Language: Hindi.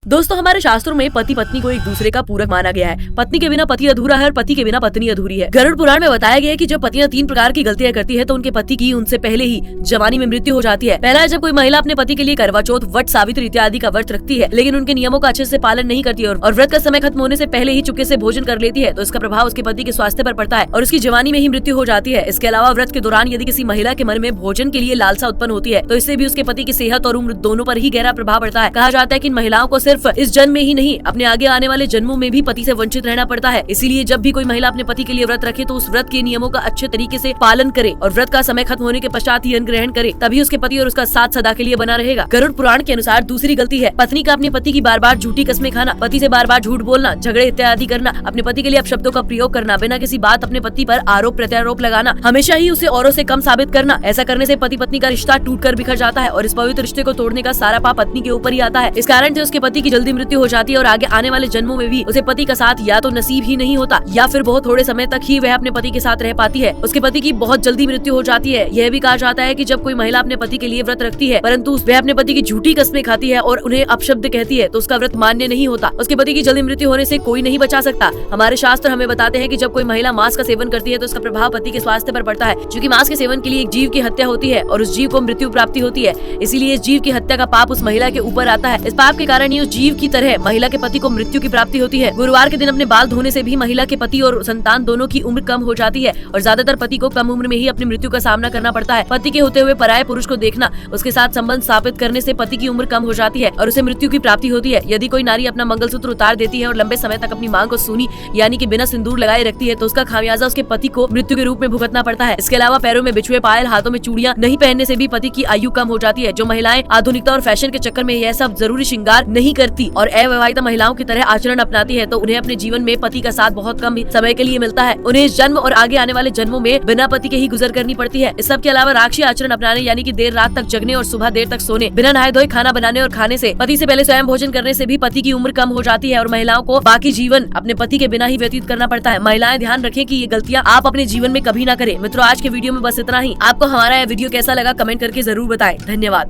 दोस्तों, हमारे शास्त्रों में पति पत्नी को एक दूसरे का पूरक माना गया है। पत्नी के बिना पति अधूरा है और पति के बिना पत्नी अधूरी है। गरुड़ पुराण में बताया गया है कि जब पत्नियां 3 प्रकार की गलतियां करती है तो उनके पति की उनसे पहले ही जवानी में मृत्यु हो जाती है। पहला है जब कोई महिला अपने पति के लिए करवा चौथ, वट सावित्री इत्यादि का व्रत रखती है, लेकिन उनके नियमों का अच्छे से पालन नहीं करती है और व्रत का समय खत्म होने से पहले ही चुपके से भोजन कर लेती है, तो इसका प्रभाव उसके पति के स्वास्थ्य पर पड़ता है और उसकी जवानी में ही मृत्यु हो जाती है। इसके अलावा व्रत के दौरान यदि किसी महिला के मन में भोजन के लिए लालसा उत्पन्न होती है तो इससे भी उसके पति की सेहत और उम्र दोनों पर ही गहरा प्रभाव पड़ता है। कहा जाता है कि इन महिलाओं को सिर्फ इस जन्म में ही नहीं, अपने आगे आने वाले जन्मों में भी पति से वंचित रहना पड़ता है। इसीलिए जब भी कोई महिला अपने पति के लिए व्रत रखे तो उस व्रत के नियमों का अच्छे तरीके से पालन करे और व्रत का समय खत्म होने के पश्चात ही अन्न ग्रहण करे, तभी उसके पति और उसका साथ सदा के लिए बना रहेगा। गरुड़ पुराण के अनुसार दूसरी गलती है पत्नी का अपने पति की बार बार झूठी कस्में खाना, पति से बार बार झूठ बोलना, झगड़े इत्यादि करना, अपने पति के लिए अपशब्दों का प्रयोग करना, बिना किसी बात अपने पति पर आरोप प्रत्यारोप लगाना, हमेशा ही उसे औरों से कम साबित करना। ऐसा करने से पति पत्नी का रिश्ता टूटकर बिखर जाता है और इस पवित्र रिश्ते को तोड़ने का सारा पाप पत्नी के ऊपर ही आता है। इस कारण से उसके पति की जल्दी मृत्यु हो जाती है और आगे आने वाले जन्मों में भी उसे पति का साथ या तो नसीब ही नहीं होता या फिर बहुत थोड़े समय तक ही वह अपने पति के साथ रह पाती है। उसके पति की बहुत जल्दी मृत्यु हो जाती है। यह भी कहा जाता है कि जब कोई महिला अपने पति के लिए व्रत रखती है परंतु वह अपने पति की झूठी कस्में खाती है और उन्हें अपशब्द कहती है तो उसका व्रत मान्य नहीं होता। उसके पति की जल्दी मृत्यु होने से कोई नहीं बचा सकता। हमारे शास्त्र हमें बताते हैं कि जब कोई महिला मांस का सेवन करती है तो उसका प्रभाव पति के स्वास्थ्य पर पड़ता है, क्योंकि मांस के सेवन के लिए एक जीव की हत्या होती है और उस जीव को मृत्यु प्राप्ति होती है। इसीलिए इस जीव की हत्या का पाप उस महिला के ऊपर आता है। इस पाप के कारण ही उस जीव की तरह महिला के पति को मृत्यु की प्राप्ति होती है। गुरुवार के दिन अपने बाल धोने से भी महिला के पति और संतान दोनों की उम्र कम हो जाती है और ज्यादातर पति को कम उम्र में ही अपनी मृत्यु का सामना करना पड़ता है। पति के होते हुए पराये पुरुष को देखना, उसके साथ संबंध स्थापित करने से पति की उम्र कम हो जाती है और उसे मृत्यु की प्राप्ति होती है। यदि कोई नारी अपना मंगलसूत्र उतार देती है और लंबे समय तक अपनी मांग को सूनी यानी कि बिना सिंदूर लगाए रखती है तो उसका खामियाजा उसके पति को मृत्यु के रूप में भुगतना पड़ता है। इसके अलावा पैरों में बिछुए पायल, हाथों में चूड़ियां नहीं पहनने से भी पति की आयु कम हो जाती है। जो महिलाएं आधुनिकता और फैशन के चक्कर में यह सब जरूरी श्रृंगार नहीं करती और अविवाहिता महिलाओं की तरह आचरण अपनाती है तो उन्हें अपने जीवन में पति का साथ बहुत कम समय के लिए मिलता है। उन्हें इस जन्म और आगे आने वाले जन्मों में बिना पति के ही गुजर करनी पड़ती है। इस सब के अलावा राक्षसी आचरण अपनाने यानी कि देर रात तक जगने और सुबह देर तक सोने, बिना नहाए धोए खाना बनाने और खाने से, पति से पहले स्वयं भोजन करने से भी पति की उम्र कम हो जाती है और महिलाओं को बाकी जीवन अपने पति के बिना ही व्यतीत करना पड़ता है। महिलाएं ध्यान रखें कि ये गलतियां आप अपने जीवन में कभी ना करें। मित्रों, आज के वीडियो में बस इतना ही। आपको हमारा यह वीडियो कैसा लगा कमेंट करके जरूर बताएं। धन्यवाद।